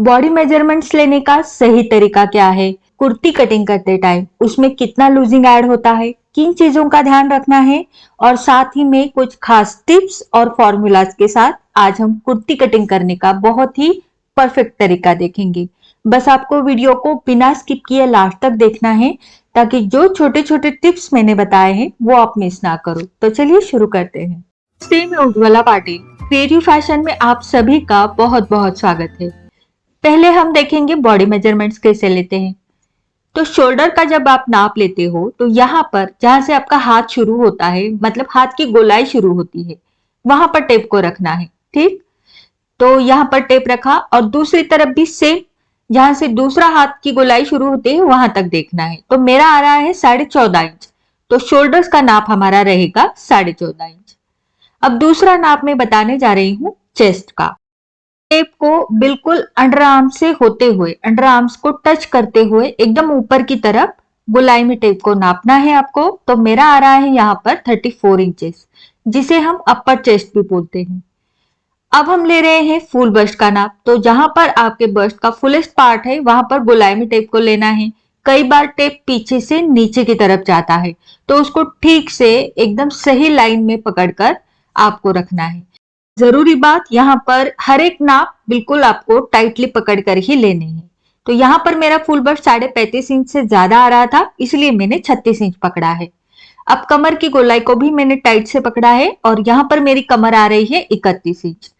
Body measurements लेने का सही तरीका क्या है, कुर्ती कटिंग करते टाइम उसमें कितना लूजिंग ऐड होता है, किन चीजों का ध्यान रखना है और साथ ही में कुछ खास टिप्स और फॉर्मूलाज के साथ आज हम कुर्ती कटिंग करने का बहुत ही परफेक्ट तरीका देखेंगे। बस आपको वीडियो को बिना स्किप किए लास्ट तक देखना है ताकि जो छोटे छोटे टिप्स मैंने बताए हैं वो आप मिस ना करो। तो चलिए शुरू करते हैं। नमस्ते, मैं उज्ज्वला पाटिल। क्रिएटिव फैशन में आप सभी का बहुत बहुत स्वागत है। पहले हम देखेंगे बॉडी मेजरमेंट्स कैसे लेते हैं। तो शोल्डर का जब आप नाप लेते हो तो यहाँ पर जहां से आपका हाथ शुरू होता है, मतलब हाथ की गोलाई शुरू होती है, वहां पर टेप को रखना है। ठीक, तो यहाँ पर टेप रखा और दूसरी तरफ भी सेम, जहां से दूसरा हाथ की गोलाई शुरू होती है वहां तक देखना है। तो मेरा आ रहा है 14.5 इंच, तो शोल्डर्स का नाप हमारा रहेगा 14.5 इंच। अब दूसरा नाप मैं बताने जा रही हूँ चेस्ट का। टेप को बिल्कुल अंडर आर्म से होते हुए, अंडर आर्म्स को टच करते हुए एकदम ऊपर की तरफ गोलाई में टेप को नापना है आपको। तो मेरा आ रहा है यहाँ पर 34 इंचेस, जिसे हम अपर चेस्ट भी बोलते हैं। अब हम ले रहे हैं फुल बस्ट का नाप। तो जहां पर आपके बस्ट का फुलेस्ट पार्ट है वहां पर गोलाई में टेप को लेना है। कई बार टेप पीछे से नीचे की तरफ जाता है, तो उसको ठीक से एकदम सही लाइन में पकड़कर आपको रखना है। जरूरी बात, यहाँ पर हर एक नाप बिल्कुल आपको टाइटली पकड़ कर ही लेने हैं। तो यहाँ पर मेरा फुल बस्ट 35.5 इंच से ज्यादा आ रहा था, इसलिए मैंने 36 इंच पकड़ा है। अब कमर की गोलाई को भी मैंने टाइट से पकड़ा है और यहाँ पर मेरी कमर आ रही है 31 इंच।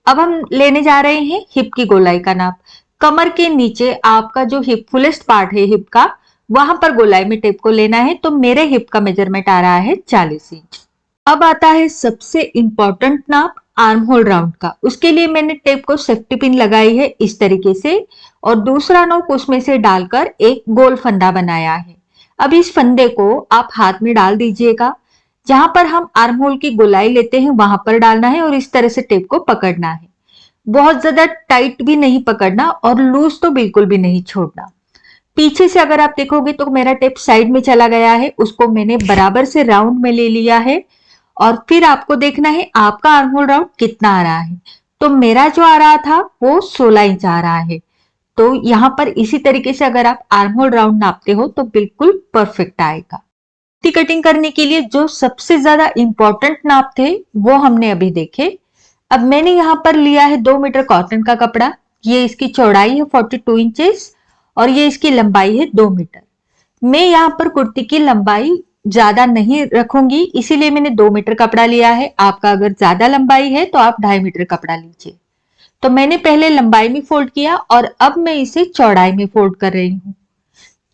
अब हम लेने जा रहे हैं हिप की गोलाई का नाप। कमर के नीचे आपका जो हिप फुलेस्ट पार्ट है हिप का, वहां पर गोलाई में टेप को लेना है। तो मेरे हिप का मेजरमेंट आ रहा है 40 इंच। अब आता है सबसे इंपॉर्टेंट नाप, आर्म होल राउंड का। उसके लिए मैंने टेप को सेफ्टी पिन लगाई है इस तरीके से और दूसरा नोक उसमें से डालकर एक गोल फंदा बनाया है। अब इस फंदे को आप हाथ में डाल दीजिएगा। जहां पर हम आर्म होल की गोलाई लेते हैं वहां पर डालना है और इस तरह से टेप को पकड़ना है। बहुत ज्यादा टाइट भी नहीं पकड़ना और लूज तो बिल्कुल भी नहीं छोड़ना। पीछे से अगर आप देखोगे तो मेरा टेप साइड में चला गया है, उसको मैंने बराबर से राउंड में ले लिया है और फिर आपको देखना है आपका आर्म होल राउंड कितना आ रहा है। तो मेरा जो आ रहा था वो 16 इंच आ रहा है। तो यहाँ पर इसी तरीके से अगर आप आर्म होल राउंड नापते हो तो बिल्कुल परफेक्ट आएगा। कुर्ती कटिंग करने के लिए जो सबसे ज्यादा इंपॉर्टेंट नाप थे वो हमने अभी देखे। अब मैंने यहाँ पर लिया है 2 मीटर कॉटन का कपड़ा। ये इसकी चौड़ाई है 42 इंचेस और ये इसकी लंबाई है 2 मीटर। मैं यहाँ पर कुर्ती की लंबाई ज्यादा नहीं रखूंगी, इसीलिए मैंने 2 मीटर कपड़ा लिया है। आपका अगर ज्यादा लंबाई है तो आप 2.5 मीटर कपड़ा लीजिए। तो मैंने पहले लंबाई में फोल्ड किया और अब मैं इसे चौड़ाई में फोल्ड कर रही हूँ।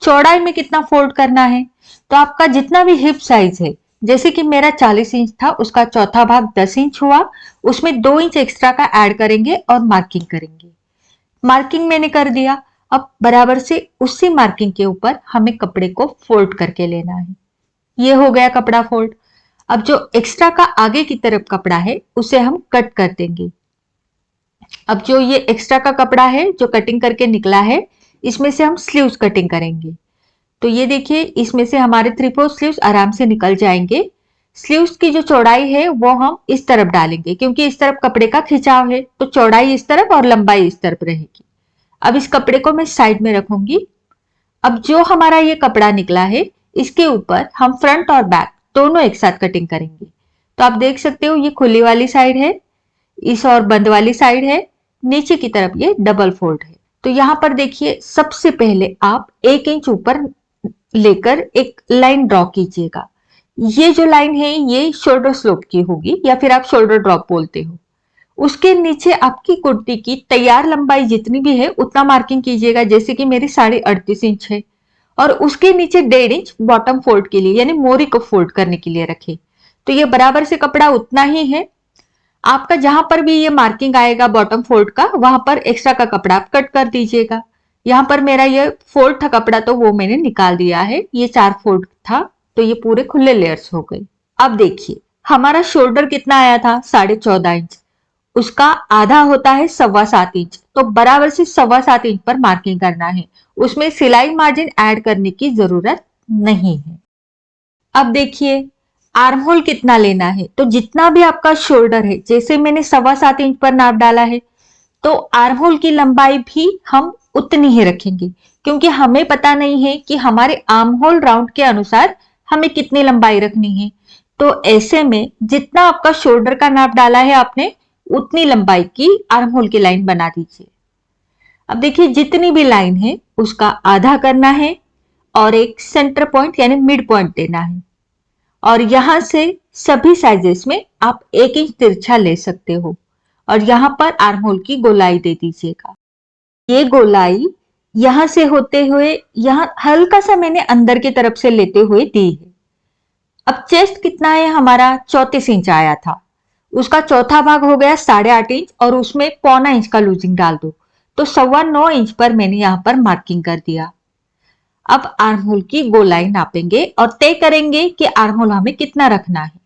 चौड़ाई में कितना फोल्ड करना है, तो आपका जितना भी हिप साइज है, जैसे कि मेरा 40 इंच था, उसका चौथा भाग 10 इंच हुआ, उसमें 2 इंच एक्स्ट्रा का ऐड करेंगे और मार्किंग करेंगे। मार्किंग मैंने कर दिया। अब बराबर से उसी मार्किंग के ऊपर हमें कपड़े को फोल्ड करके लेना है। ये हो गया कपड़ा फोल्ड। अब जो एक्स्ट्रा का आगे की तरफ कपड़ा है उसे हम कट कर देंगे। अब जो ये एक्स्ट्रा का कपड़ा है जो कटिंग करके निकला है, इसमें से हम स्लीव्स कटिंग करेंगे। तो ये देखिए, इसमें से हमारे 3/4 स्लीव्स आराम से निकल जाएंगे। स्लीव्स की जो चौड़ाई है वो हम इस तरफ डालेंगे, क्योंकि इस तरफ कपड़े का खिंचाव है, तो चौड़ाई इस तरफ और लंबाई इस तरफ रहेगी। अब इस कपड़े को मैं साइड में रखूंगी। अब जो हमारा ये कपड़ा निकला है, इसके ऊपर हम फ्रंट और बैक दोनों एक साथ कटिंग करेंगे। तो आप देख सकते हो ये खुली वाली साइड है, इस और बंद वाली साइड है, नीचे की तरफ ये डबल फोल्ड है। तो यहाँ पर देखिए, सबसे पहले आप 1 इंच ऊपर लेकर एक लाइन ड्रॉ कीजिएगा। ये जो लाइन है ये शोल्डर स्लोप की होगी या फिर आप शोल्डर ड्रॉप बोलते हो। उसके नीचे आपकी कुर्ती की तैयार लंबाई जितनी भी है उतना मार्किंग कीजिएगा। जैसे कि मेरी 38.5 इंच है और उसके नीचे 1.5 इंच बॉटम फोल्ड के लिए यानी मोरी को फोल्ड करने के लिए रखे। तो ये बराबर से कपड़ा उतना ही है। आपका जहां पर भी ये मार्किंग आएगा बॉटम फोल्ड का, वहां पर एक्स्ट्रा का कपड़ा आप कट कर दीजिएगा। यहाँ पर मेरा ये फोल्ड था कपड़ा, तो वो मैंने निकाल दिया है। ये 4 फोल्ड था, तो ये पूरे खुले लेयर्स हो गए। अब देखिए, हमारा शोल्डर कितना आया था 14.5 इंच, उसका आधा होता है 7.25 इंच। तो बराबर से 7.25 इंच पर मार्किंग करना है, उसमें सिलाई मार्जिन ऐड करने की जरूरत नहीं है। अब देखिए, आर्म होल कितना लेना है, तो जितना भी आपका शोल्डर है, जैसे मैंने 7.25 इंच पर नाप डाला है, तो आर्म होल की लंबाई भी हम उतनी ही रखेंगे, क्योंकि हमें पता नहीं है कि हमारे आर्म होल राउंड के अनुसार हमें कितनी लंबाई रखनी है। तो ऐसे में जितना आपका शोल्डर का नाप डाला है आपने, उतनी लंबाई की आर्म होल की लाइन बना दीजिए। अब देखिए, जितनी भी लाइन है उसका आधा करना है और एक सेंटर पॉइंट यानी मिड पॉइंट देना है। और यहां से सभी साइजेस में आप 1 इंच तिरछा ले सकते हो और यहां पर आर्म होल की गोलाई दे दीजिएगा। ये गोलाई यहां से होते हुए यहां हल्का सा मैंने अंदर की तरफ से लेते हुए दी है। अब चेस्ट कितना है हमारा, 34 इंच आया था, उसका चौथा भाग हो गया 8.5 इंच और उसमें 1/4 इंच का लूजिंग डाल दो, तो 9.25 इंच पर मैंने यहाँ पर मार्किंग कर दिया। अब आर्म होल की गोलाई नापेंगे और तय करेंगे कि आर्म होल हमें कितना रखना है।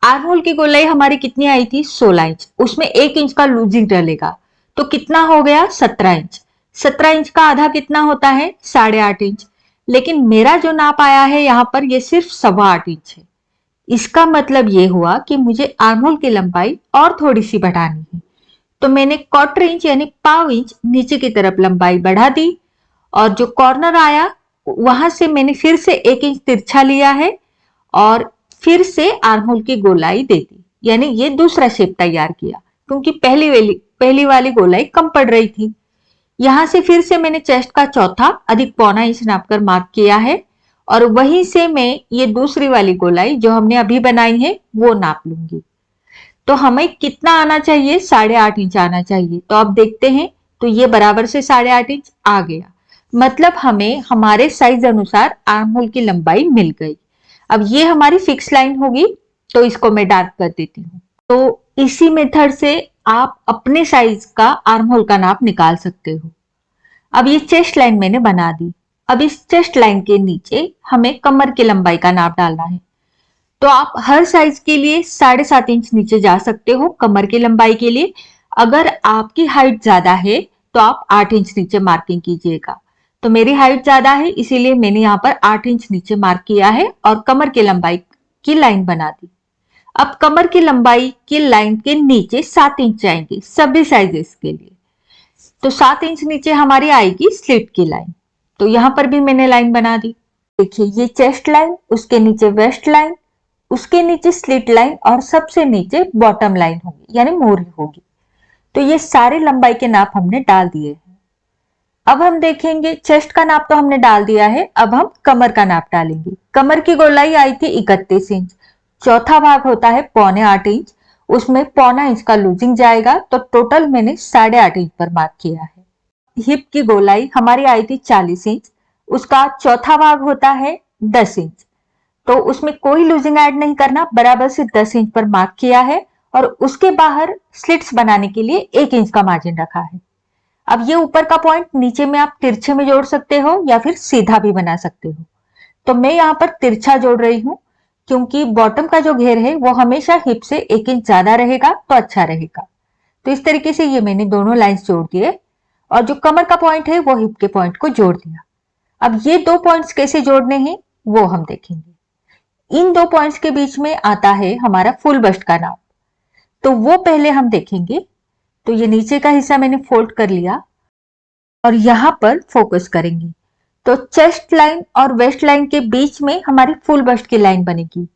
आर्म होल की गोलाई हमारी कितनी आई थी, 16 इंच, उसमें 1 इंच का लूजिंग डलेगा, तो कितना हो गया, 17 इंच। 17 इंच का आधा कितना होता है, 8.5 इंच। लेकिन मेरा जो नाप आया है यहाँ पर ये सिर्फ 8.25 इंच है। इसका मतलब ये हुआ कि मुझे आर्म होल की लंबाई और थोड़ी सी बढ़ानी है। तो मैंने 1/4 इंच यानी 1/4 इंच नीचे की तरफ लंबाई बढ़ा दी और जो कॉर्नर आया वहां से मैंने फिर से 1 इंच तिरछा लिया है और फिर से आर्म होल की गोलाई दे दी, यानी ये दूसरा शेप तैयार किया, क्योंकि पहली वाली गोलाई कम पड़ रही थी। यहां से फिर से मैंने चेस्ट का चौथा अधिक 1/4 इंच नापकर मार्क किया है और वहीं से मैं ये दूसरी वाली गोलाई जो हमने अभी बनाई है वो नाप लूंगी। तो हमें कितना आना चाहिए, 8.5 इंच आना चाहिए। तो अब देखते हैं, तो ये बराबर से 8.5 इंच आ गया, मतलब हमें हमारे साइज अनुसार आर्म होल की लंबाई मिल गई। अब ये हमारी फिक्स लाइन होगी, तो इसको मैं डार्क कर देती हूँ। तो इसी मेथड से आप अपने साइज का आर्म होल का नाप निकाल सकते हो। अब ये चेस्ट लाइन मैंने बना दी। अब इस चेस्ट लाइन के नीचे हमें कमर की लंबाई का नाप डालना है। तो आप हर साइज के लिए 7.5 इंच नीचे जा सकते हो कमर की लंबाई के लिए। अगर आपकी हाइट ज्यादा है तो आप 8 इंच नीचे मार्किंग कीजिएगा। तो मेरी हाइट ज्यादा है इसीलिए मैंने यहाँ पर 8 इंच नीचे मार्क किया है और कमर की लंबाई की लाइन बना दी। अब कमर की लंबाई की लाइन के नीचे 7 इंच जाएंगे सभी साइजेस के लिए। तो 7 इंच नीचे हमारी आएगी स्लिट की लाइन। तो यहां पर भी मैंने लाइन बना दी। देखिए, ये चेस्ट लाइन, उसके नीचे वेस्ट लाइन, उसके नीचे स्लिट लाइन और सबसे नीचे बॉटम लाइन होगी यानी मोरी होगी। तो ये सारे लंबाई के नाप हमने डाल दिए हैं। अब हम देखेंगे, चेस्ट का नाप तो हमने डाल दिया है, अब हम कमर का नाप डालेंगे। कमर की गोलाई आई थी 31 इंच, चौथा भाग होता है 7.25 इंच, उसमें 1/4 इंच का लूजिंग जाएगा, तो टोटल मैंने 8.5 इंच पर मार्क किया है। हिप की गोलाई हमारी आई थी 40 इंच, उसका चौथा भाग होता है 10 इंच, तो उसमें कोई लूजिंग ऐड नहीं करना, बराबर से 10 इंच पर मार्क किया है और उसके बाहर स्लिट्स बनाने के लिए 1 इंच का मार्जिन रखा है। अब ये ऊपर का पॉइंट नीचे में आप तिरछे में जोड़ सकते हो या फिर सीधा भी बना सकते हो। तो मैं यहाँ पर तिरछा जोड़ रही हूँ, क्योंकि बॉटम का जो घेर है वो हमेशा हिप से 1 इंच ज्यादा रहेगा तो अच्छा रहेगा। तो इस तरीके से ये मैंने दोनों लाइंस जोड़ दिए और जो कमर का पॉइंट है वो हिप के पॉइंट को जोड़ दिया। अब ये दो पॉइंट्स कैसे जोड़ने हैं वो हम देखेंगे। इन दो पॉइंट्स के बीच में आता है हमारा फुल बस्ट का नाप, तो वो पहले हम देखेंगे। तो ये नीचे का हिस्सा मैंने फोल्ड कर लिया और यहां पर फोकस करेंगे। तो चेस्ट लाइन और वेस्ट लाइन के बीच में हमारी फुल बस्ट की लाइन बनेगी।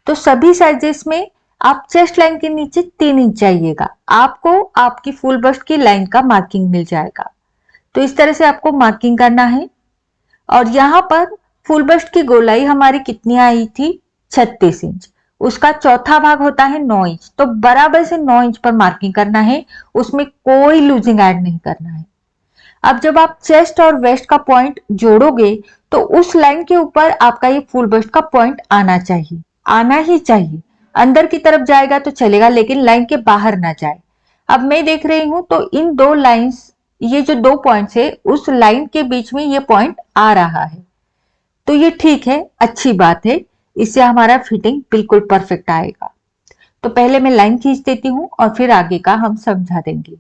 तो सभी साइजेस में आप चेस्ट लाइन के नीचे 3 इंच जाइएगा, आपको आपकी फुल बस्ट की लाइन का मार्किंग मिल जाएगा। तो इस तरह से आपको मार्किंग करना है। और यहाँ पर फुल बस्ट की गोलाई हमारी कितनी आई थी, 36 इंच, उसका चौथा भाग होता है 9 इंच, तो बराबर से 9 इंच पर मार्किंग करना है, उसमें कोई लूजिंग ऐड नहीं करना है। अब जब आप चेस्ट और वेस्ट का पॉइंट जोड़ोगे तो उस लाइन के ऊपर आपका ये फुल बस्ट का पॉइंट आना चाहिए, आना ही चाहिए। अंदर की तरफ जाएगा तो चलेगा लेकिन लाइन के बाहर ना जाए। अब मैं देख रही हूं तो इन दो लाइंस, ये जो दो पॉइंट्स है उस लाइन के बीच में ये पॉइंट आ रहा है, तो ये ठीक है, अच्छी बात है, इससे हमारा फिटिंग बिल्कुल परफेक्ट आएगा। तो पहले मैं लाइन खींच देती हूँ और फिर आगे का हम समझा देंगे।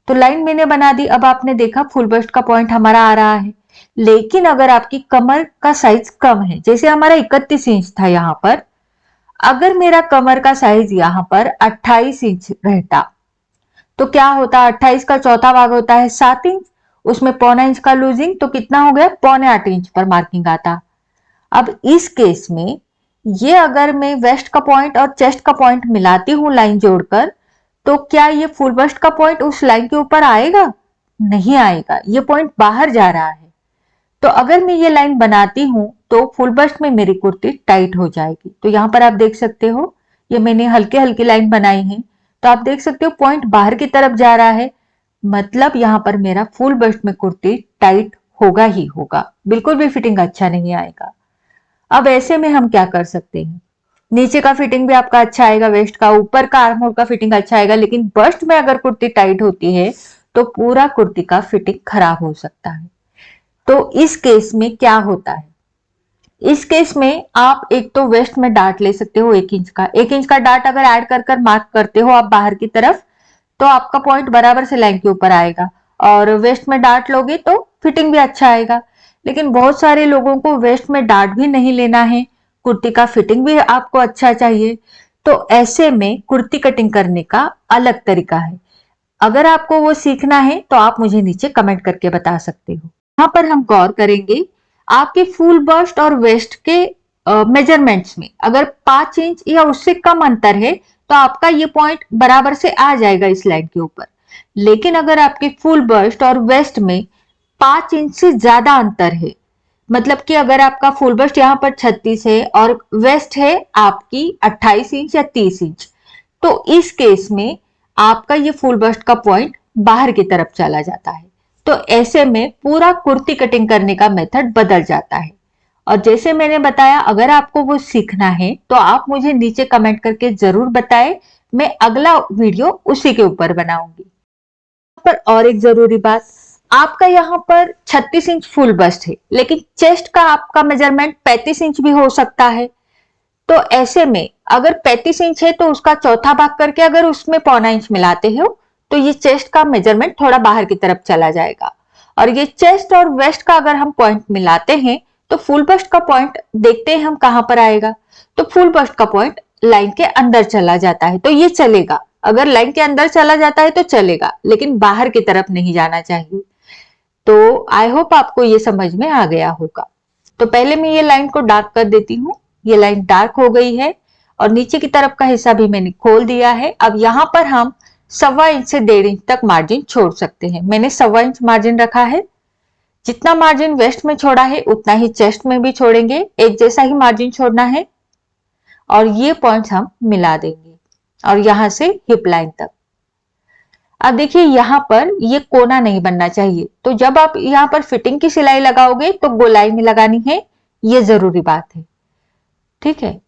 तो लाइन मैंने बना दी। अब आपने देखा फुल बस्ट का पॉइंट हमारा आ रहा है, लेकिन अगर आपकी कमर का साइज कम है, जैसे हमारा 31 इंच था यहाँ पर, अगर मेरा कमर का साइज यहाँ पर 28 इंच रहता तो क्या होता है, 28 का चौथा भाग होता है 7 इंच, उसमें पौना इंच का लूजिंग, तो कितना हो गया, पौने 8 इंच पर मार्किंग आता। अब इस केस में ये अगर मैं वेस्ट का पॉइंट और चेस्ट का पॉइंट मिलाती हूँ लाइन जोड़कर, तो क्या ये फुल बस्ट का पॉइंट उस लाइन के ऊपर आएगा? नहीं आएगा, ये पॉइंट बाहर जा रहा है। तो अगर मैं ये लाइन बनाती हूँ तो फुल बस्ट में मेरी कुर्ती टाइट हो जाएगी। तो यहाँ पर आप देख सकते हो, ये मैंने हल्के हल्के लाइन बनाई है, तो आप देख सकते हो पॉइंट बाहर की तरफ जा रहा है, मतलब यहाँ पर मेरा फुल बस्ट में कुर्ती टाइट होगा ही होगा, बिल्कुल भी फिटिंग अच्छा नहीं आएगा। अब ऐसे में हम क्या कर सकते हैं, नीचे का फिटिंग भी आपका अच्छा आएगा, वेस्ट का, ऊपर का आर्म होल का फिटिंग अच्छा आएगा, लेकिन बस्ट में अगर कुर्ती टाइट होती है तो पूरा कुर्ती का फिटिंग खराब हो सकता है। तो इस केस में क्या होता है, इस केस में आप एक तो वेस्ट में डार्ट ले सकते हो 1 इंच का, 1 इंच का डार्ट अगर ऐड कर कर मार्क करते हो आप बाहर की तरफ, तो आपका पॉइंट बराबर से लाइन के ऊपर आएगा। और वेस्ट में डार्ट लोगे तो फिटिंग भी अच्छा आएगा। लेकिन बहुत सारे लोगों को वेस्ट में डार्ट भी नहीं लेना है, कुर्ती का फिटिंग भी आपको अच्छा चाहिए। तो ऐसे में कुर्ती कटिंग करने का अलग तरीका है। अगर आपको वो सीखना है तो आप मुझे नीचे कमेंट करके बता सकते हो। यहाँ पर हम गौर करेंगे, आपके फुल बस्ट और वेस्ट के मेजरमेंट्स में अगर 5 इंच या उससे कम अंतर है तो आपका ये पॉइंट बराबर से आ जाएगा इस लाइन के ऊपर। लेकिन अगर आपके फुल बस्ट और वेस्ट में 5 इंच से ज्यादा अंतर है, मतलब कि अगर आपका फुल बस्ट यहाँ पर 36 है और वेस्ट है आपकी 28 इंच या 30 इंच, तो इस केस में आपका ये फुल बस्ट का पॉइंट बाहर की तरफ चला जाता है। तो ऐसे में पूरा कुर्ती कटिंग करने का मेथड बदल जाता है। और जैसे मैंने बताया, अगर आपको वो सीखना है तो आप मुझे नीचे कमेंट करके जरूर बताएं, मैं अगला वीडियो उसी के ऊपर बनाऊंगी। पर और एक जरूरी बात, आपका यहाँ पर 36 इंच फुल बस्ट है, लेकिन चेस्ट का आपका मेजरमेंट 35 इंच भी हो सकता है। तो ऐसे में अगर 35 इंच है तो उसका चौथा भाग करके अगर उसमें पौना इंच मिलाते हो तो ये चेस्ट का मेजरमेंट थोड़ा बाहर की तरफ चला जाएगा। और ये चेस्ट और वेस्ट का अगर हम पॉइंट मिलाते हैं तो फुल बस्ट का पॉइंट देखते हैं हम कहां पर आएगा, तो फुल बस्ट का पॉइंट लाइन के अंदर चला जाता है, तो ये चलेगा। अगर लाइन के अंदर चला जाता है तो चलेगा, लेकिन बाहर की तरफ नहीं जाना चाहिए। तो आई होप आपको ये समझ में आ गया होगा। तो पहले मैं ये लाइन को डार्क कर देती हूँ, ये लाइन डार्क हो गई है और नीचे की तरफ का हिस्सा भी मैंने खोल दिया है। अब यहाँ पर हम 1.25 इंच से 1.5 इंच तक मार्जिन छोड़ सकते हैं। मैंने 1.25 इंच मार्जिन रखा है। जितना मार्जिन वेस्ट में छोड़ा है उतना ही चेस्ट में भी छोड़ेंगे, एक जैसा ही मार्जिन छोड़ना है। और ये पॉइंट्स हम मिला देंगे और यहां से हिप लाइन तक। अब देखिए यहाँ पर ये कोना नहीं बनना चाहिए, तो जब आप यहाँ पर फिटिंग की सिलाई लगाओगे तो गोलाई में लगानी है, ये जरूरी बात है। ठीक है,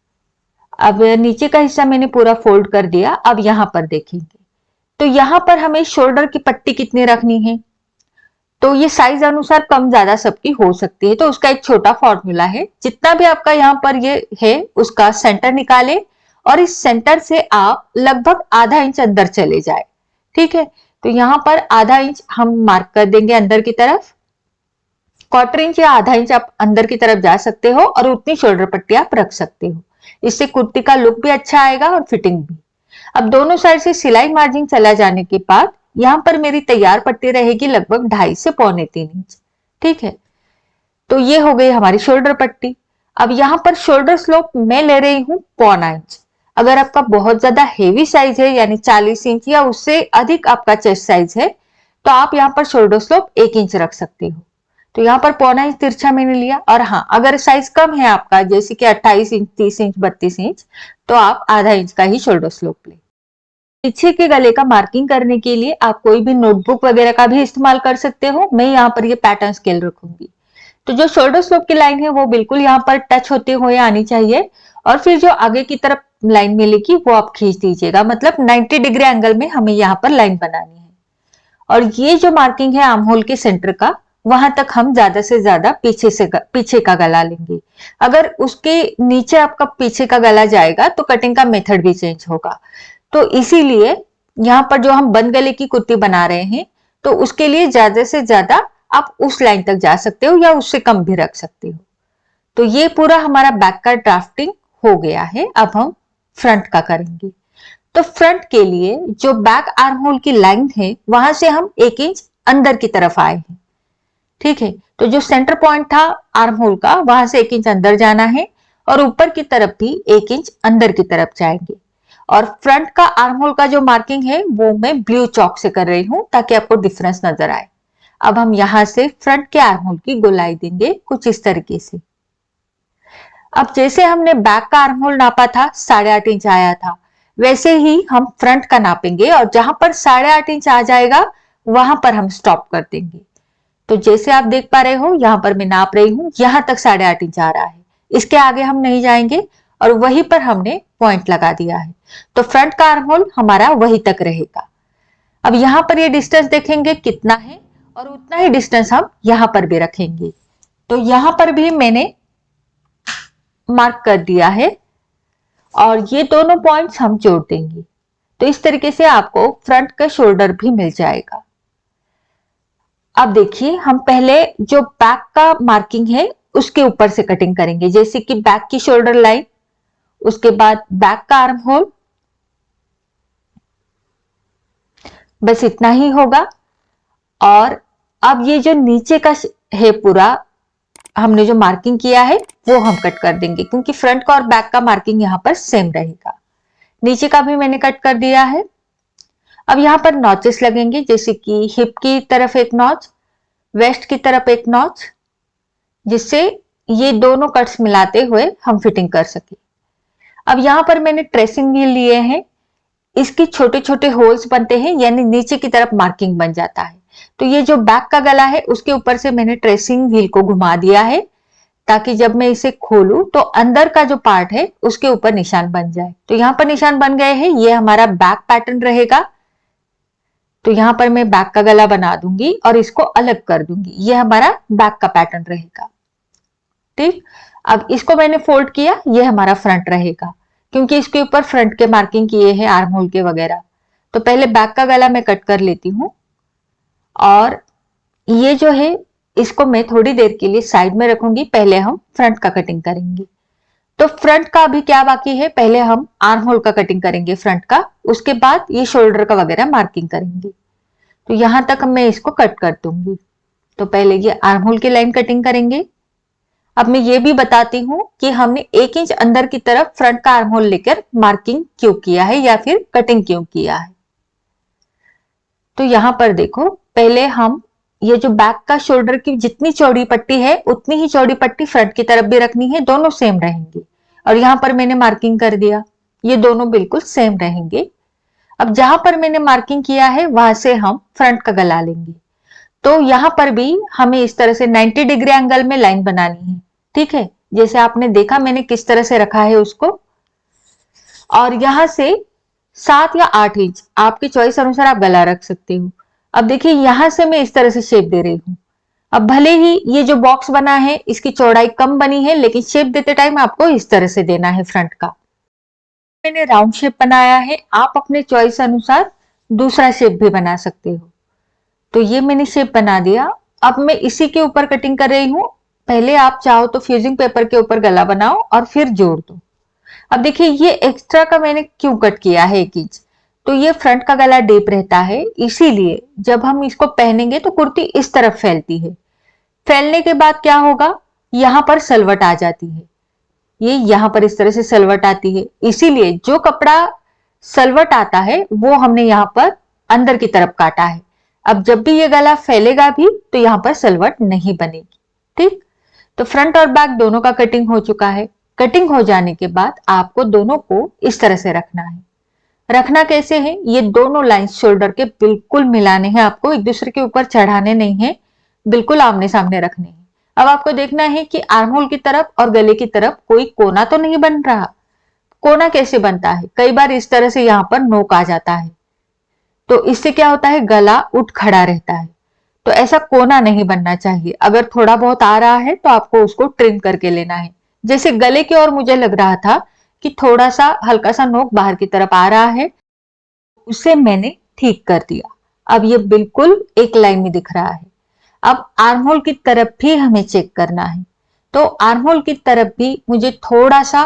अब नीचे का हिस्सा मैंने पूरा फोल्ड कर दिया। अब यहां पर देखेंगे तो यहां पर हमें शोल्डर की पट्टी कितनी रखनी है, तो ये साइज अनुसार कम ज्यादा सबकी हो सकती है। तो उसका एक छोटा फॉर्मूला है, जितना भी आपका यहाँ पर ये है उसका सेंटर निकाले और इस सेंटर से आप लगभग आधा इंच अंदर चले जाए। ठीक है, तो यहाँ पर आधा इंच हम मार्क कर देंगे अंदर की तरफ, 1/4 इंच या आधा इंच आप अंदर की तरफ जा सकते हो और उतनी शोल्डर पट्टी आप रख सकते हो। इससे कुर्ती का लुक भी अच्छा आएगा और फिटिंग भी। अब दोनों साइड से सिलाई मार्जिन चला जाने के बाद यहाँ पर मेरी तैयार पट्टी रहेगी लगभग 2.5 से 2.25 इंच। ठीक है, तो ये हो गई हमारी शोल्डर पट्टी। अब यहाँ पर शोल्डर स्लोप मैं ले रही हूँ 1.25 इंच। अगर आपका बहुत ज्यादा हेवी साइज है यानी 40 इंच या उससे अधिक आपका चेस्ट साइज है तो आप यहाँ पर शोल्डर स्लोप 1 इंच रख सकते हो। तो यहाँ पर 1.25 इंच तिरछा मैंने लिया। और हाँ, अगर साइज कम है आपका जैसे कि 28 इंच, 30 इंच, 32 इंच, तो आप आधा इंच का ही शोल्डर स्लोप ले। पीछे के गले का मार्किंग करने के लिए आप कोई भी नोटबुक वगैरह का भी इस्तेमाल कर सकते हो। मैं यहाँ पर ये पैटर्न स्केल रखूंगी। तो जो शोल्डर स्लोप की लाइन है वो बिल्कुल यहाँ पर टच होते हुए आनी चाहिए और फिर जो आगे की तरफ लाइन मिलेगी वो आप खींच दीजिएगा, मतलब 90 डिग्री एंगल में हमें यहाँ पर लाइन बनानी है। और ये जो मार्किंग है आर्म होल के सेंटर का, वहां तक हम ज्यादा से ज्यादा पीछे का गला लेंगे। अगर उसके नीचे आपका पीछे का गला जाएगा तो कटिंग का मेथड भी चेंज होगा। तो इसीलिए यहाँ पर जो हम बंद गले की कुर्ती बना रहे हैं तो उसके लिए ज्यादा से ज्यादा आप उस लाइन तक जा सकते हो या उससे कम भी रख सकते हो। तो ये पूरा हमारा बैक का ड्राफ्टिंग हो गया है। अब हम फ्रंट का करेंगे। तो फ्रंट के लिए जो बैक आर्म होल की लेंथ है वहां से हम 1 इंच अंदर की तरफ आए हैं। ठीक है, तो जो सेंटर पॉइंट था आर्म होल का वहां से 1 इंच अंदर जाना है और ऊपर की तरफ भी 1 इंच अंदर की तरफ जाएंगे। और फ्रंट का आर्म होल का जो मार्किंग है वो मैं ब्लू चॉक से कर रही हूं ताकि आपको डिफरेंस नजर आए। अब हम यहां से फ्रंट के आर्म होल की गोलाई देंगे कुछ इस तरीके से। अब जैसे हमने बैक का आर्म होल नापा था 8.5 इंच आया था, वैसे ही हम फ्रंट का नापेंगे और जहां पर 8.5 इंच आ जाएगा वहां पर हम स्टॉप कर देंगे। तो जैसे आप देख पा रहे हो यहां पर मैं नाप रही हूं, यहां तक 8.5 इंच आ रहा है, इसके आगे हम नहीं जाएंगे और वहीं पर हमने पॉइंट लगा दिया है। तो फ्रंट का आर्म होल हमारा वहीं तक रहेगा। अब यहां पर ये डिस्टेंस देखेंगे कितना है और उतना ही डिस्टेंस हम यहां पर भी रखेंगे। तो यहां पर भी मैंने मार्क कर दिया है और ये दोनों पॉइंट्स हम जोड़ देंगे। तो इस तरीके से आपको फ्रंट का शोल्डर भी मिल जाएगा। अब देखिए हम पहले जो बैक का मार्किंग है उसके ऊपर से कटिंग करेंगे, जैसे कि बैक की शोल्डर लाइन, उसके बाद बैक का आर्म होल, बस इतना ही होगा। और अब ये जो नीचे का है पूरा हमने जो मार्किंग किया है वो हम कट कर देंगे, क्योंकि फ्रंट का और बैक का मार्किंग यहां पर सेम रहेगा। नीचे का भी मैंने कट कर दिया है। अब यहां पर नॉचेस लगेंगे, जैसे कि हिप की तरफ एक नॉच, वेस्ट की तरफ एक नॉच, जिससे ये दोनों कट्स मिलाते हुए हम फिटिंग कर सके। अब यहां पर मैंने ट्रेसिंग व्हील लिए हैं, इसकी छोटे छोटे होल्स बनते हैं, यानी नीचे की तरफ मार्किंग बन जाता है। तो ये जो बैक का गला है उसके ऊपर से मैंने ट्रेसिंग व्हील को घुमा दिया है ताकि जब मैं इसे खोलूं तो अंदर का जो पार्ट है उसके ऊपर निशान बन जाए। तो यहां पर निशान बन गए हैं, ये हमारा बैक पैटर्न रहेगा। तो यहां पर मैं बैक का गला बना दूंगी और इसको अलग कर दूंगी, ये हमारा बैक का पैटर्न रहेगा। ठीक, अब इसको मैंने फोल्ड किया, ये हमारा फ्रंट रहेगा, क्योंकि इसके ऊपर फ्रंट के मार्किंग किए हैं आर्म होल के वगैरह। तो पहले बैक का गला मैं कट कर लेती हूँ और ये जो है इसको मैं थोड़ी देर के लिए साइड में रखूंगी, पहले हम फ्रंट का कटिंग करेंगे। तो फ्रंट का अभी क्या बाकी है, पहले हम आर्म होल का कटिंग करेंगे फ्रंट का, उसके बाद ये शोल्डर का वगैरह मार्किंग करेंगे। तो यहां तक मैं इसको कट कर दूंगी। तो पहले ये आर्म होल की लाइन कटिंग करेंगे। अब मैं ये भी बताती हूँ कि हमने 1 इंच अंदर की तरफ फ्रंट का आर्म होल लेकर मार्किंग क्यों किया है या फिर कटिंग क्यों किया है। तो यहां पर देखो, पहले हम ये जो बैक का शोल्डर की जितनी चौड़ी पट्टी है उतनी ही चौड़ी पट्टी फ्रंट की तरफ भी रखनी है, दोनों सेम रहेंगे। और यहां पर मैंने मार्किंग कर दिया, ये दोनों बिल्कुल सेम रहेंगे। अब जहां पर मैंने मार्किंग किया है वहां से हम फ्रंट का गला लेंगे। तो यहां पर भी हमें इस तरह से 90 डिग्री एंगल में लाइन बनानी है। ठीक है, जैसे आपने देखा मैंने किस तरह से रखा है उसको। और यहां से 7 या 8 इंच आपकी चॉइस अनुसार आप गला रख सकते हो। अब देखिए यहां से मैं इस तरह से शेप दे रही हूं। अब भले ही ये जो बॉक्स बना है इसकी चौड़ाई कम बनी है, लेकिन शेप देते टाइम आपको इस तरह से देना है फ्रंट का। मैंने राउंड शेप बनाया है, आप अपने चॉइस अनुसार दूसरा शेप भी बना सकते हो। तो ये मैंने शेप बना दिया। अब मैं इसी के ऊपर कटिंग कर रही हूँ। पहले आप चाहो तो फ्यूजिंग पेपर के ऊपर गला बनाओ और फिर जोड़ दो। अब देखिए ये एक्स्ट्रा का मैंने क्यों कट किया है 1 इंच, तो ये फ्रंट का गला डीप रहता है, इसीलिए जब हम इसको पहनेंगे तो कुर्ती इस तरफ फैलती है। फैलने के बाद क्या होगा, यहाँ पर सलवट आ जाती है, ये यहाँ पर इस तरह से सलवट आती है। इसीलिए जो कपड़ा सलवट आता है वो हमने यहाँ पर अंदर की तरफ काटा है। अब जब भी ये गला फैलेगा भी तो यहाँ पर सलवट नहीं बनेगी। ठीक, तो फ्रंट और बैक दोनों का कटिंग हो चुका है। कटिंग हो जाने के बाद आपको दोनों को इस तरह से रखना है। रखना कैसे है, ये दोनों लाइंस शोल्डर के बिल्कुल मिलाने हैं, आपको एक दूसरे के ऊपर चढ़ाने नहीं है, बिल्कुल आमने सामने रखने हैं। अब आपको देखना है कि आर्म होल की तरफ और गले की तरफ कोई कोना तो नहीं बन रहा। कोना कैसे बनता है, कई बार इस तरह से यहाँ पर नोक आ जाता है, तो इससे क्या होता है गला उठ खड़ा रहता है। तो ऐसा कोना नहीं बनना चाहिए। अगर थोड़ा बहुत आ रहा है तो आपको उसको ट्रिम करके लेना है। जैसे गले की ओर मुझे लग रहा था कि थोड़ा सा हल्का सा नोक बाहर की तरफ आ रहा है, उसे मैंने ठीक कर दिया। अब ये बिल्कुल एक लाइन में दिख रहा है। अब आर्म होल की तरफ भी हमें चेक करना है। तो आर्म होल की तरफ भी मुझे थोड़ा सा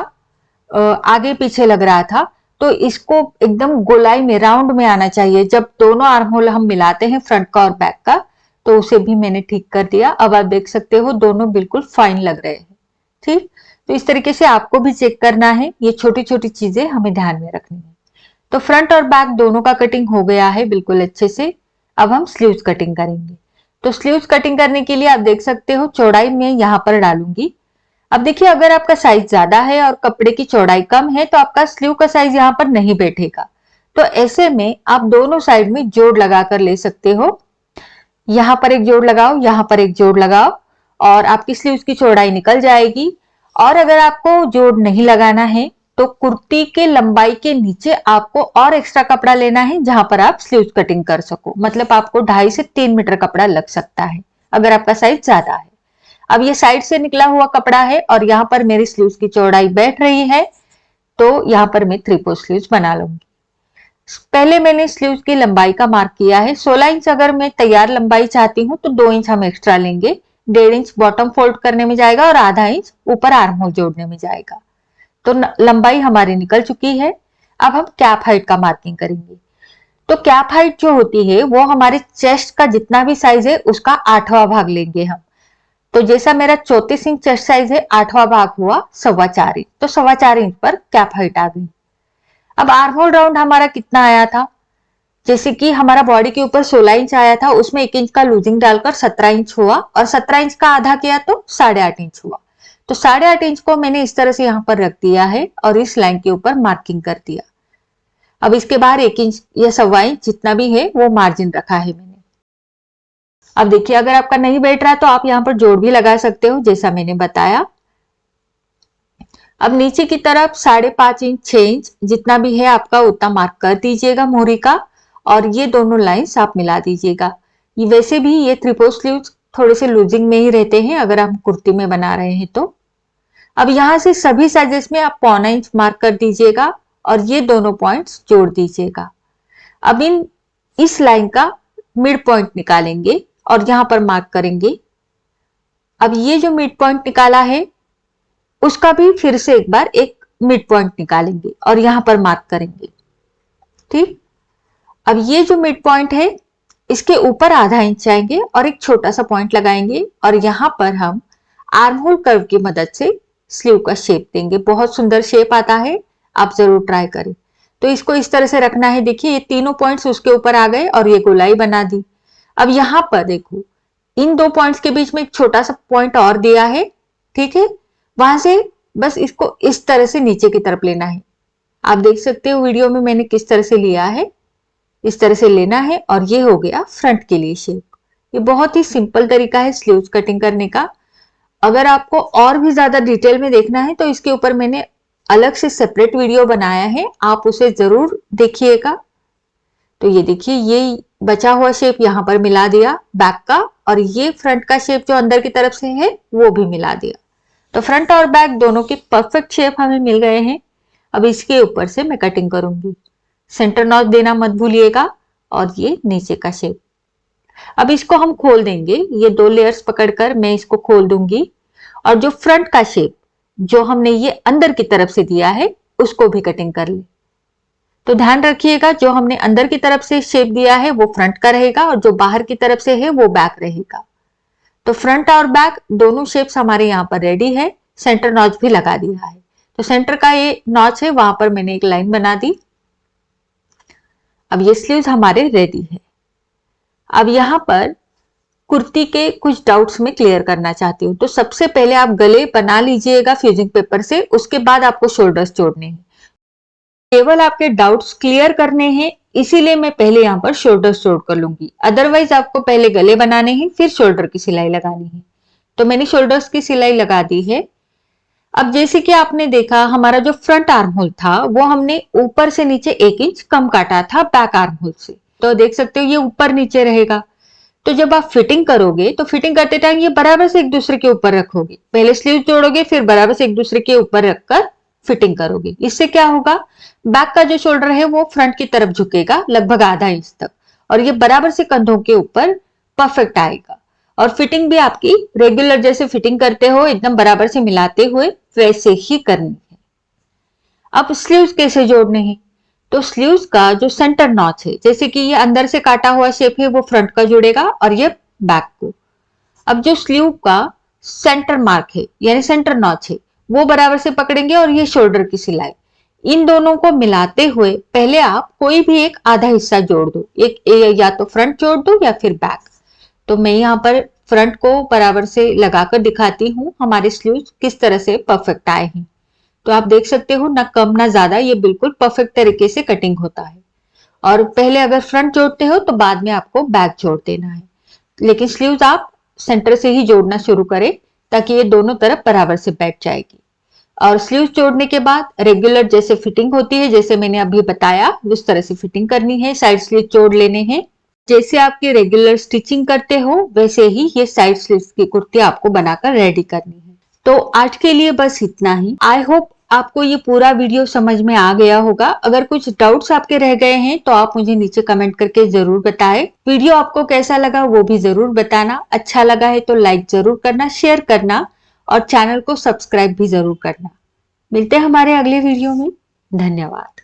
आगे पीछे लग रहा था, तो इसको एकदम गोलाई में राउंड में आना चाहिए। जब दोनों आर्म होल हम मिलाते हैं फ्रंट का और बैक का, तो उसे भी मैंने ठीक कर दिया। अब आप देख सकते हो दोनों बिल्कुल फाइन लग रहे हैं। ठीक, तो इस तरीके से आपको भी चेक करना है, ये छोटी छोटी चीजें हमें ध्यान में रखनी है। तो फ्रंट और बैक दोनों का कटिंग हो गया है बिल्कुल अच्छे से। अब हम स्लीव्स कटिंग करेंगे। तो स्लीव्स कटिंग करने के लिए आप देख सकते हो चौड़ाई में यहाँ पर डालूंगी। अब देखिए, अगर आपका साइज ज्यादा है और कपड़े की चौड़ाई कम है तो आपका स्लीव का साइज यहाँ पर नहीं बैठेगा। तो ऐसे में आप दोनों साइड में जोड़ लगाकर ले सकते हो। यहाँ पर एक जोड़ लगाओ, यहाँ पर एक जोड़ लगाओ और आपकी स्लीव्स की चौड़ाई निकल जाएगी। और अगर आपको जोड़ नहीं लगाना है तो कुर्ती के लंबाई के नीचे आपको और एक्स्ट्रा कपड़ा लेना है जहां पर आप स्लीव्स कटिंग कर सको। मतलब आपको 2.5 से 3 मीटर कपड़ा लग सकता है अगर आपका साइज ज्यादा है। अब ये साइड से निकला हुआ कपड़ा है और यहाँ पर मेरी स्लीव्स की चौड़ाई बैठ रही है, तो यहाँ पर मैं 3/4 स्लीव्स बना लूंगी। पहले मैंने स्लीव्स की लंबाई का मार्क किया है 16 इंच। अगर मैं तैयार लंबाई चाहती हूँ तो 2 इंच हम एक्स्ट्रा लेंगे। 1.5 इंच बॉटम फोल्ड करने में जाएगा और आधा इंच ऊपर आर्म होल जोड़ने में जाएगा। तो लंबाई हमारी निकल चुकी है। अब हम कैप हाइट का मार्किंग करेंगे। तो कैप हाइट जो होती है वो हमारे चेस्ट का जितना भी साइज है उसका 8वां भाग लेंगे हम। तो जैसा मेरा 34 इंच चेस्ट साइज है, 8वां भाग हुआ 4.25 इंच। तो 4.25 इंच पर कैप हाइट आ गई। अब आर्म होल राउंड हमारा कितना आया था, जैसे कि हमारा बॉडी के ऊपर 16 इंच आया था, उसमें 1 इंच का लूजिंग डालकर 17 इंच हुआ और 17 इंच का आधा किया तो 8.5 इंच हुआ। तो 8.5 इंच को मैंने इस तरह से यहाँ पर रख दिया है और इस लाइन के ऊपर मार्किंग कर दिया। अब इसके बाहर 1 इंच या 1.25 इंच जितना भी है वो मार्जिन रखा है मैंने। अब देखिए, अगर आपका नहीं बैठ रहा तो आप यहाँ पर जोड़ भी लगा सकते हो जैसा मैंने बताया। अब नीचे की तरफ 5.5 इंच 6 इंच जितना भी है आपका उतना मार्क कर दीजिएगा मोहरी का और ये दोनों लाइंस आप मिला दीजिएगा। ये वैसे भी ये 3/4 स्लीव्स थोड़े से लूजिंग में ही रहते हैं अगर हम कुर्ती में बना रहे हैं तो। अब यहाँ से सभी साइजेस में आप 1.25 इंच मार्क कर दीजिएगा और ये दोनों पॉइंट्स जोड़ दीजिएगा। अब इस लाइन का मिड पॉइंट निकालेंगे और यहाँ पर मार्क करेंगे। अब ये जो मिड पॉइंट निकाला है उसका भी फिर से एक बार एक मिड पॉइंट निकालेंगे और यहां पर मार्क करेंगे। ठीक, अब ये जो मिड पॉइंट है इसके ऊपर आधा इंच जाएंगे और एक छोटा सा पॉइंट लगाएंगे और यहां पर हम आर्म होल कर्व की मदद से स्लीव का शेप देंगे। बहुत सुंदर शेप आता है, आप जरूर ट्राई करें। तो इसको इस तरह से रखना है। देखिए, ये तीनों पॉइंट्स उसके ऊपर आ गए और ये गोलाई बना दी। अब यहां पर देखो, इन दो पॉइंट्स के बीच में एक छोटा सा पॉइंट और दिया है। ठीक है, वहां से बस इसको इस तरह से नीचे की तरफ लेना है। आप देख सकते हो वीडियो में मैंने किस तरह से लिया है। इस तरह से लेना है और ये हो गया फ्रंट के लिए शेप। ये बहुत ही सिंपल तरीका है स्लीव्स कटिंग करने का। अगर आपको और भी ज्यादा डिटेल में देखना है तो इसके ऊपर मैंने अलग से सेपरेट वीडियो बनाया है, आप उसे जरूर देखिएगा। तो ये देखिए, ये बचा हुआ शेप यहाँ पर मिला दिया बैक का और ये फ्रंट का शेप जो अंदर की तरफ से है वो भी मिला दिया। तो फ्रंट और बैक दोनों के परफेक्ट शेप हमें मिल गए हैं। अब इसके ऊपर से मैं कटिंग करूंगी। सेंटर नॉच देना मत भूलिएगा और ये नीचे का शेप। अब इसको हम खोल देंगे। ये 2 लेयर्स पकड़कर मैं इसको खोल दूंगी और जो फ्रंट का शेप जो हमने ये अंदर की तरफ से दिया है उसको भी कटिंग कर ले। तो ध्यान रखिएगा, जो हमने अंदर की तरफ से शेप दिया है वो फ्रंट का रहेगा और जो बाहर की तरफ से है वो बैक रहेगा। तो फ्रंट और बैक दोनों शेप्स हमारे यहाँ पर रेडी है। सेंटर नॉच भी लगा दिया है। तो सेंटर का ये नॉच है, वहां पर मैंने एक लाइन बना दी। अब ये स्लीव्स हमारे रेडी है। अब यहाँ पर कुर्ती के कुछ डाउट्स में क्लियर करना चाहती हूँ। तो सबसे पहले आप गले बना लीजिएगा फ्यूजिंग पेपर से, उसके बाद आपको शोल्डर्स जोड़ने हैं। केवल आपके डाउट्स क्लियर करने हैं, इसीलिए मैं पहले यहाँ पर शोल्डर्स जोड़ कर लूंगी। अदरवाइज आपको पहले गले बनाने हैं फिर शोल्डर की सिलाई लगानी है। तो मैंने शोल्डर्स की सिलाई लगा दी है। अब जैसे कि आपने देखा, हमारा जो फ्रंट आर्म होल था वो हमने ऊपर से नीचे 1 इंच कम काटा था बैक आर्म होल से। तो देख सकते हो ये ऊपर नीचे रहेगा। तो जब आप फिटिंग करोगे तो फिटिंग करते टाइम ये बराबर से एक दूसरे के ऊपर रखोगे। पहले स्लीव जोड़ोगे फिर बराबर से एक दूसरे के ऊपर रखकर फिटिंग करोगे। इससे क्या होगा, बैक का जो शोल्डर है वो फ्रंट की तरफ झुकेगा लगभग आधा इंच तक और ये बराबर से कंधों के ऊपर परफेक्ट आएगा। और फिटिंग भी आपकी रेगुलर जैसे फिटिंग करते हो एकदम बराबर से मिलाते हुए वैसे ही करनी है। अब स्लीव्स कैसे जोड़ने हैं, तो स्लीव्स का जो सेंटर नॉच है, जैसे कि ये अंदर से काटा हुआ शेप है, वो फ्रंट का जुड़ेगा और ये बैक को। अब जो स्लीव का सेंटर मार्क है यानी सेंटर नॉच है, वो बराबर से पकड़ेंगे और ये शोल्डर की सिलाई, इन दोनों को मिलाते हुए पहले आप कोई भी एक आधा हिस्सा जोड़ दो, या तो फ्रंट जोड़ दो या फिर बैक। तो मैं यहाँ पर फ्रंट को बराबर से लगाकर दिखाती हूँ हमारे स्लीव्स किस तरह से परफेक्ट आए हैं। तो आप देख सकते हो, ना कम ना ज्यादा, ये बिल्कुल परफेक्ट तरीके से कटिंग होता है। और पहले अगर फ्रंट जोड़ते हो तो बाद में आपको बैक जोड़ देना है, लेकिन स्लीव्स आप सेंटर से ही जोड़ना शुरू करें ताकि ये दोनों तरफ बराबर से बैठ जाएगी। और स्लीव्स जोड़ने के बाद रेगुलर जैसे फिटिंग होती है, जैसे मैंने अभी बताया उस तरह से फिटिंग करनी है। साइड स्लीव जोड़ लेने हैं, जैसे आपकी रेगुलर स्टिचिंग करते हो वैसे ही ये साइड स्लीव्स की कुर्ती आपको बनाकर रेडी करनी है। तो आज के लिए बस इतना ही। आई होप आपको ये पूरा वीडियो समझ में आ गया होगा। अगर कुछ डाउट्स आपके रह गए हैं तो आप मुझे नीचे कमेंट करके जरूर बताएं। वीडियो आपको कैसा लगा वो भी जरूर बताना। अच्छा लगा है तो लाइक जरूर करना, शेयर करना और चैनल को सब्सक्राइब भी जरूर करना। मिलते हैं हमारे अगले वीडियो में। धन्यवाद।